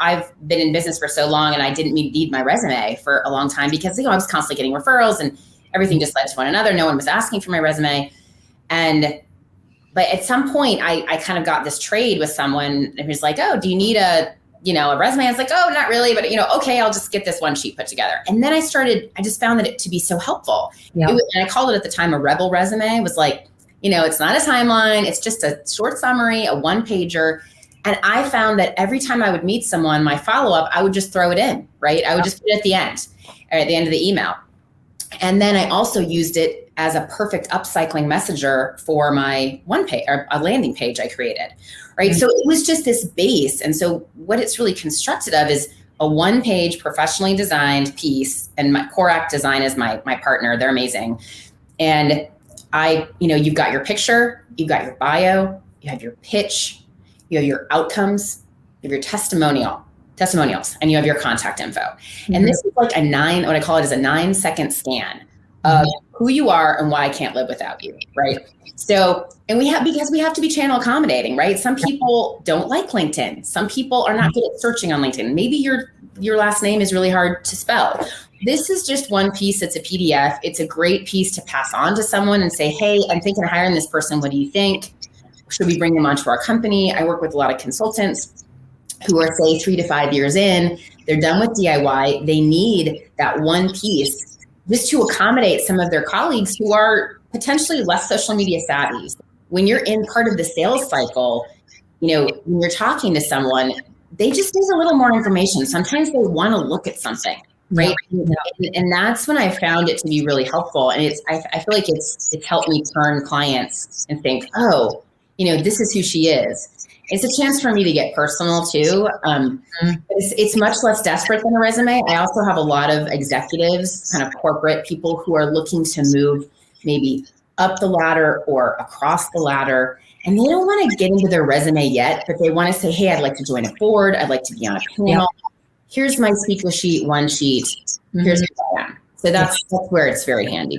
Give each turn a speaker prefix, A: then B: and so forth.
A: I've been in business for so long and I didn't need my resume for a long time because, I was constantly getting referrals and everything just led to one another. No one was asking for my resume. But at some point I kind of got this trade with someone who's like, oh, do you need a resume? I was like, oh, not really, but okay, I'll just get this one sheet put together. And then I just found that it to be so helpful. Yep. And I called it at the time a rebel resume. It was like, it's not a timeline. It's just a short summary, a one pager. And I found that every time I would meet someone, my follow-up, I would just throw it in, right? I would just put it at the end, or at the end of the email. And then I also used it as a perfect upcycling messenger for my one page or a landing page I created, right? Mm-hmm. So it was just this base. And so what it's really constructed of is a one page professionally designed piece, and my Korak Design is my partner. They're amazing. And you've got your picture, you've got your bio, you have your pitch, you have your outcomes, you have your testimonials, and you have your contact info. Mm-hmm. And this is like what I call it is a 9-second scan of who you are and why I can't live without you, right? So, because we have to be channel accommodating, right? Some people don't like LinkedIn. Some people are not good at searching on LinkedIn. Maybe your last name is really hard to spell. This is just one piece. It's a PDF. It's a great piece to pass on to someone and say, hey, I'm thinking of hiring this person. What do you think? Should we bring them onto our company? I work with a lot of consultants who are, say, 3 to 5 years in. They're done with DIY. They need that one piece just to accommodate some of their colleagues who are potentially less social media savvy. When you're in part of the sales cycle, when you're talking to someone, they just need a little more information. Sometimes they want to look at something, right? Yeah. And that's when I found it to be really helpful. And I feel like it's helped me turn clients and think, oh, this is who she is. It's a chance for me to get personal too. It's much less desperate than a resume. I also have a lot of executives, kind of corporate people who are looking to move maybe up the ladder or across the ladder. And they don't want to get into their resume yet, but they want to say, hey, I'd like to join a board. I'd like to be on a panel. Yeah. Here's my speaker sheet, one sheet. Here's who I am. So that's where it's very handy.